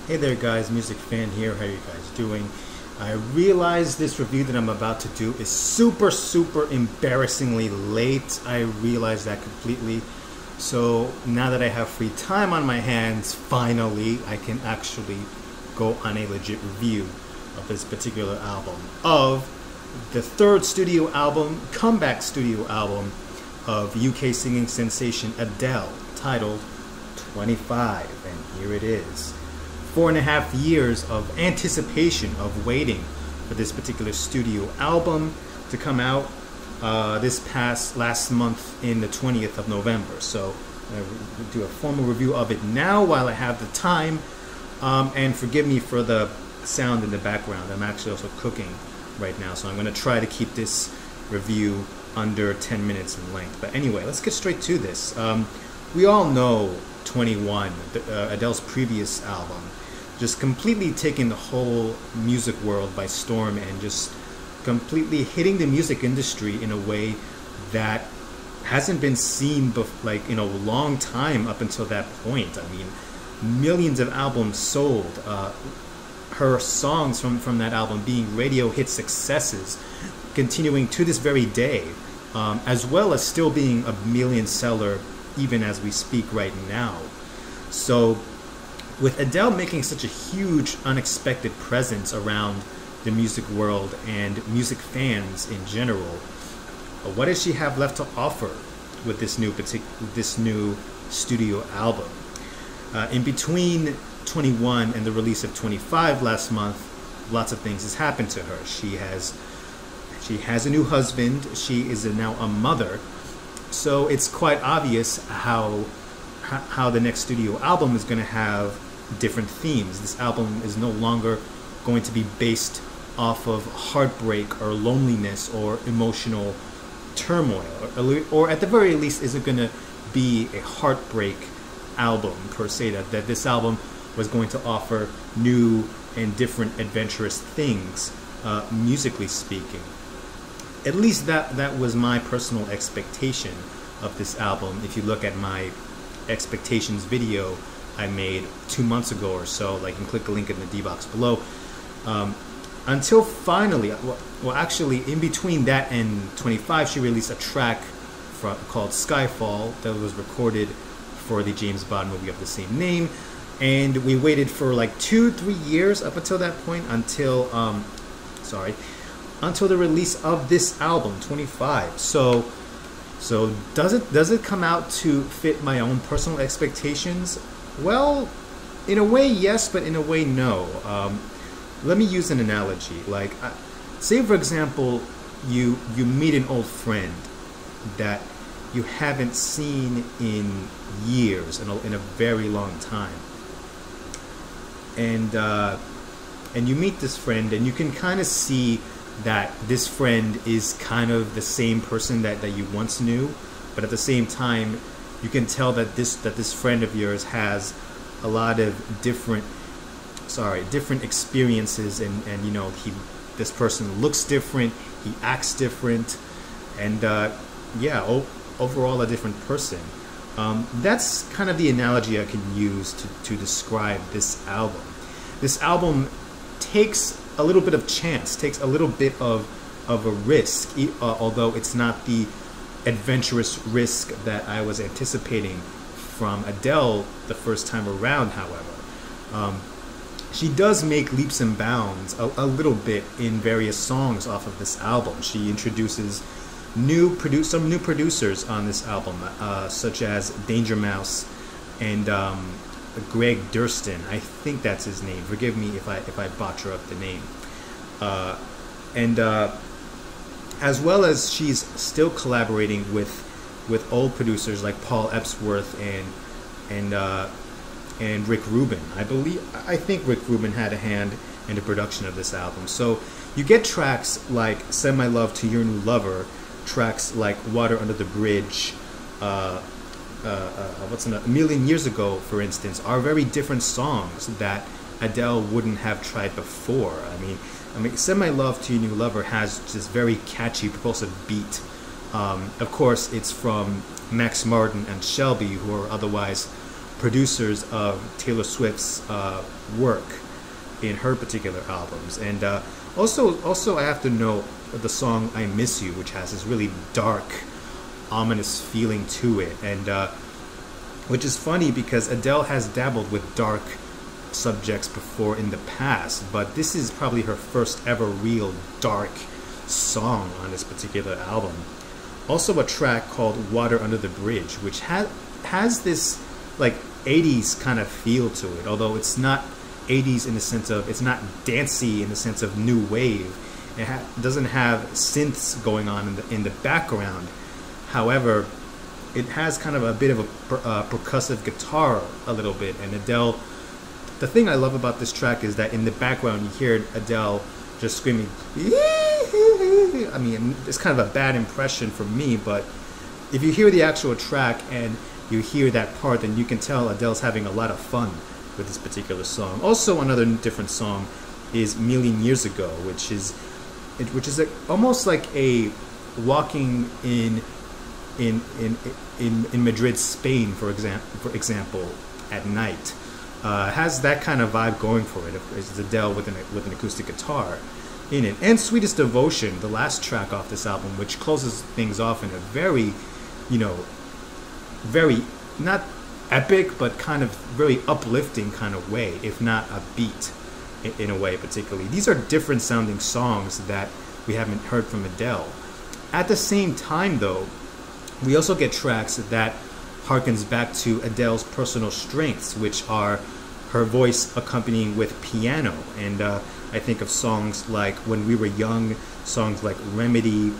Hey there guys, Music Fan here. How are you guys doing? I realize this review that I'm about to do is super embarrassingly late. I realize that completely. So now that I have free time on my hands, finally I can actually go on a legit review of this particular album, of the third studio album, comeback studio album of UK singing sensation Adele, titled 25, and here it is. 4.5 years of anticipation, of waiting for this particular studio album to come out last month in the 20th of November. So I'll do a formal review of it now while I have the time. And forgive me for the sound in the background. I'm actually also cooking right now, so I'm going to try to keep this review under 10 minutes in length. But anyway, let's get straight to this. We all know 21, Adele's previous album, just completely taking the whole music world by storm and just completely hitting the music industry in a way that hasn't been seen like in a long time up until that point. I mean, millions of albums sold. Her songs from that album being radio hit successes, continuing to this very day, as well as still being a million seller even as we speak right now. So with Adele making such a huge unexpected presence around the music world and music fans in general, what does she have left to offer with this new studio album? In between 21 and the release of 25 last month, lots of things has happened to her. She has a new husband. She is now a mother. So it's quite obvious how the next studio album is going to have different themes. This album is no longer going to be based off of heartbreak or loneliness or emotional turmoil, or at the very least, is it going to be a heartbreak album per se, that this album was going to offer new and different adventurous things, musically speaking. At least that was my personal expectation of this album. If you look at my expectations video I made 2 months ago or so, like, you can click a link in the D box below, until finally, well actually in between that and 25, she released a track called Skyfall that was recorded for the James Bond movie of the same name, and we waited for like 2-3 years up until that point, until the release of this album 25. So does it come out to fit my own personal expectations? Well, in a way yes, but in a way no. Let me use an analogy. Like, say for example, you meet an old friend that you haven't seen in years, in a very long time, and you meet this friend, and you can kind of see that this friend is kind of the same person that you once knew, but at the same time you can tell that this friend of yours has a lot of different experiences, and you know, this person looks different, he acts different, and overall a different person. That's kind of the analogy I can use to describe this album. This album takes a little bit of chance, takes a little bit of a risk, although it's not the adventurous risk that I was anticipating from Adele the first time around. However, she does make leaps and bounds a little bit in various songs off of this album. She introduces some new producers on this album, such as Danger Mouse and Greg Durston. I think that's his name. Forgive me if I butcher up the name. As well as she's still collaborating with old producers like Paul Epsworth and Rick Rubin. I think Rick Rubin had a hand in the production of this album. So you get tracks like Send My Love to Your New Lover, tracks like Water Under the Bridge, A Million Years Ago, for instance, are very different songs that Adele wouldn't have tried before. I mean, Send My Love to Your New Lover has this very catchy, propulsive beat. Of course, it's from Max Martin and Shelby, who are otherwise producers of Taylor Swift's work in her particular albums. And also I have to note the song I Miss You, which has this really dark, ominous feeling to it, and which is funny because Adele has dabbled with dark subjects before in the past, but this is probably her first ever real dark song on this particular album. Also a track called Water Under the Bridge, which has this like 80s kind of feel to it, although it's not 80s in the sense of, it's not dancey in the sense of new wave. It doesn't have synths going on in the background. However, it has kind of a bit of a percussive guitar a little bit, and Adele, the thing I love about this track is that in the background you hear Adele just screaming. I mean, it's kind of a bad impression for me, but if you hear the actual track and you hear that part, then you can tell Adele's having a lot of fun with this particular song. Also, another different song is Million Years Ago, which is almost like a walking in Madrid, Spain, for example, at night. Has that kind of vibe going for it. It's Adele with an acoustic guitar in it. And Sweetest Devotion, the last track off this album, which closes things off in a very, very, not epic, but kind of very uplifting kind of way, if not a beat in a way particularly. These are different sounding songs that we haven't heard from Adele. At the same time, though, we also get tracks that harkens back to Adele's personal strengths, which are her voice accompanying with piano. And I think of songs like When We Were Young, songs like Remedy,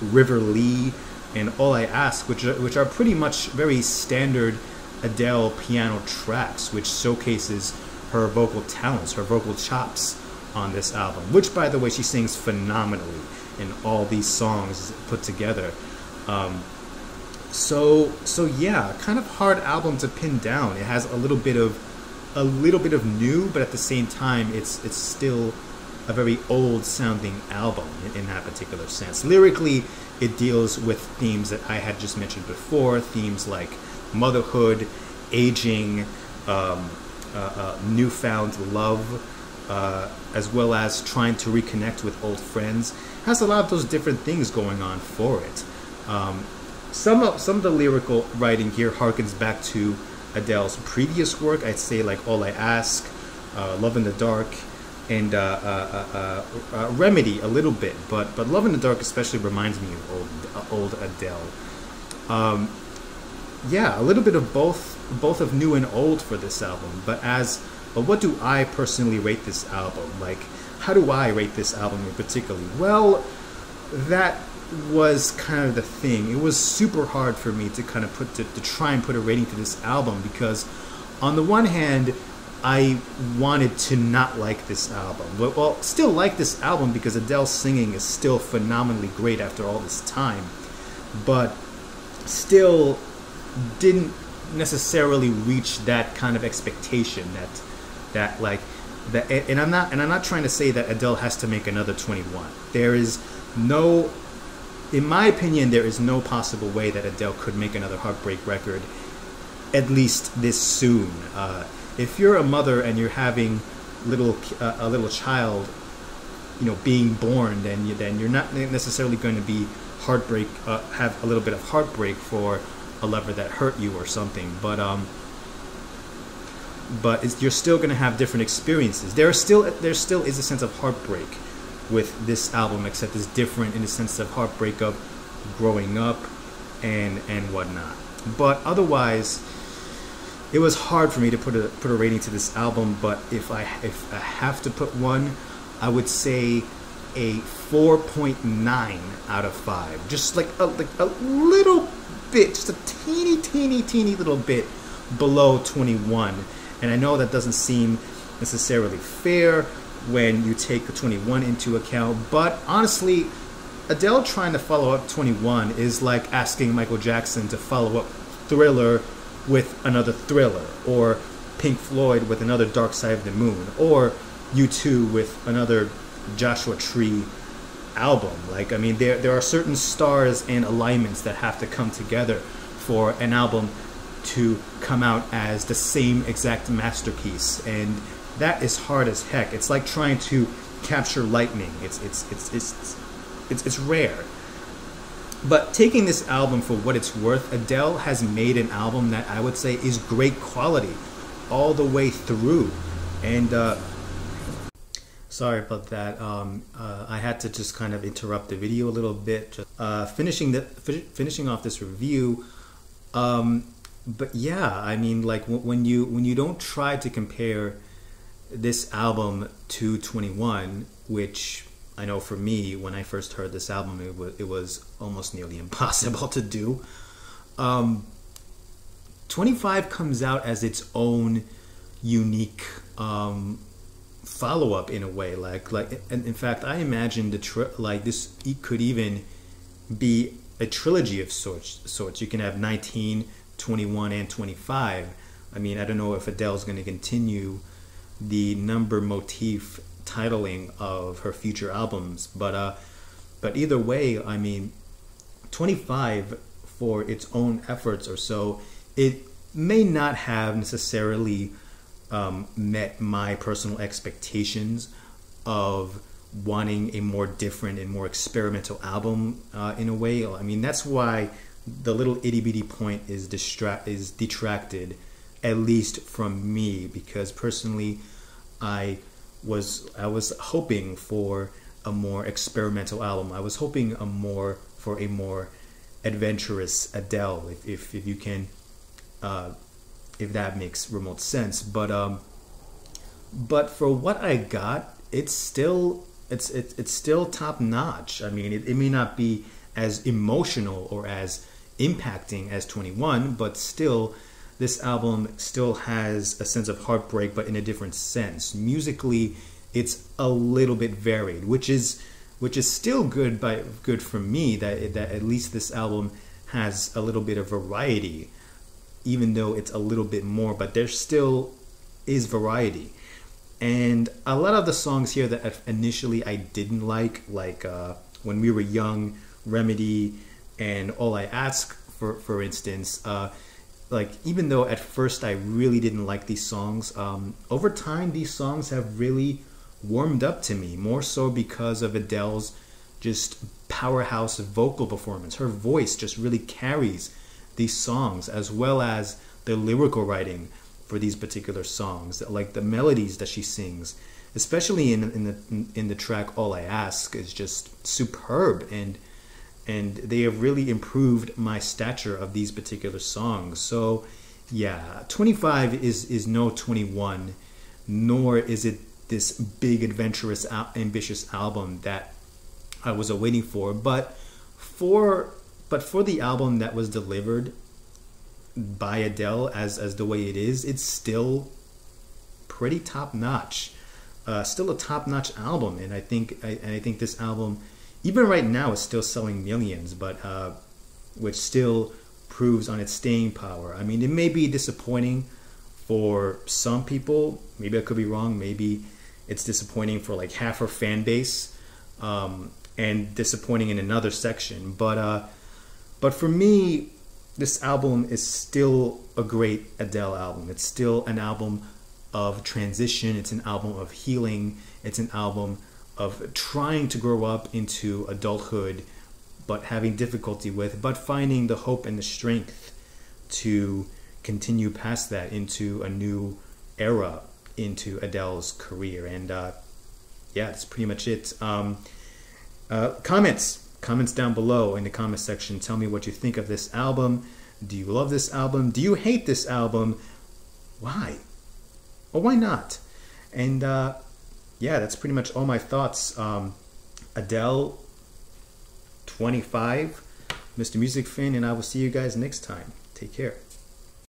River Lee, and All I Ask, which are pretty much very standard Adele piano tracks, which showcases her vocal talents, her vocal chops on this album, which, by the way, she sings phenomenally in all these songs put together. So yeah, kind of hard album to pin down. It has a little bit of new, but at the same time, it's still a very old sounding album in that particular sense. Lyrically, it deals with themes that I had just mentioned before, themes like motherhood, aging, newfound love, as well as trying to reconnect with old friends. It has a lot of those different things going on for it. Some of the lyrical writing here harkens back to Adele's previous work. I'd say like All I Ask, Love in the Dark, and Remedy a little bit, but Love in the Dark especially reminds me of old Adele. Yeah, a little bit of both of new and old for this album. But what do I personally rate this album? Like, how do I rate this album in particular? Well, that was kind of the thing. It was super hard for me to kind of to try and put a rating to this album, because on the one hand, I wanted to not like this album, but still like this album because Adele's singing is still phenomenally great after all this time, but still didn't necessarily reach that kind of expectation and I'm not trying to say that Adele has to make another 21. There is no, in my opinion, there is no possible way that Adele could make another heartbreak record, at least this soon. If you're a mother and you're having a little child, being born, then you're not necessarily going to be have a little bit of heartbreak for a lover that hurt you or something. But you're still going to have different experiences. There still is a sense of heartbreak with this album, except it's different in the sense of heartbreak of growing up and whatnot. But otherwise, it was hard for me to put a rating to this album. But if I have to put one, I would say a 4.9 out of 5. Just like a little bit, just a teeny little bit below 21. And I know that doesn't seem necessarily fair when you take the 21 into account, but honestly, Adele trying to follow up 21 is like asking Michael Jackson to follow up Thriller with another Thriller, or Pink Floyd with another Dark Side of the Moon, or U2 with another Joshua Tree album. Like, I mean, there are certain stars and alignments that have to come together for an album to come out as the same exact masterpiece, and that is hard as heck. It's like trying to capture lightning. It's rare. But taking this album for what it's worth, Adele has made an album that I would say is great quality all the way through. And sorry about that. I had to just kind of interrupt the video a little bit. Just, finishing off this review. But yeah, I mean, like when you don't try to compare this album to 21, which I know for me, when I first heard this album, it was almost nearly impossible to do. 25 comes out as its own unique follow-up in a way. And in fact, I imagine this could even be a trilogy of sorts. You can have 19, 21, and 25. I mean, I don't know if Adele's going to continue the number motif titling of her future albums, but either way, I mean, 25, for its own efforts or so, it may not have necessarily met my personal expectations of wanting a more different and more experimental album in a way. I mean, that's why the little itty bitty point is detracted, at least from me, because personally I was hoping for a more experimental album. I was hoping for a more adventurous Adele, if you can, if that makes remote sense. But for what I got, it's still top notch. I mean, it may not be as emotional or as impacting as 21, but still, this album still has a sense of heartbreak, but in a different sense. Musically, it's a little bit varied, which is still good for me, that at least this album has a little bit of variety, even though it's a little bit more, but there still is variety. And a lot of the songs here that initially I didn't like When We Were Young, Remedy, and All I Ask, for instance, even though at first I really didn't like these songs, over time these songs have really warmed up to me, more so because of Adele's just powerhouse vocal performance. Her voice just really carries these songs, as well as the lyrical writing for these particular songs, like the melodies that she sings, especially in the track All I Ask, is just superb, and they have really improved my stature of these particular songs. So yeah, 25 is no 21, nor is it this big, adventurous, ambitious album that I was awaiting for. But for the album that was delivered by Adele as the way it is, it's still pretty top notch. Still a top notch album, and I think this album, even right now, is still selling millions, but which still proves on its staying power. I mean, it may be disappointing for some people. Maybe I could be wrong. Maybe it's disappointing for like half her fan base, and disappointing in another section. But for me, this album is still a great Adele album. It's still an album of transition. It's an album of healing. It's an album of trying to grow up into adulthood, but having difficulty with, but finding the hope and the strength to continue past that into a new era into Adele's career. And yeah, that's pretty much it. Comments down below in the comment section. Tell me what you think of this album. Do you love this album? Do you hate this album? Why? Or why not? And yeah, that's pretty much all my thoughts. Adele, 25, Mr. Music Fan, and I will see you guys next time. Take care.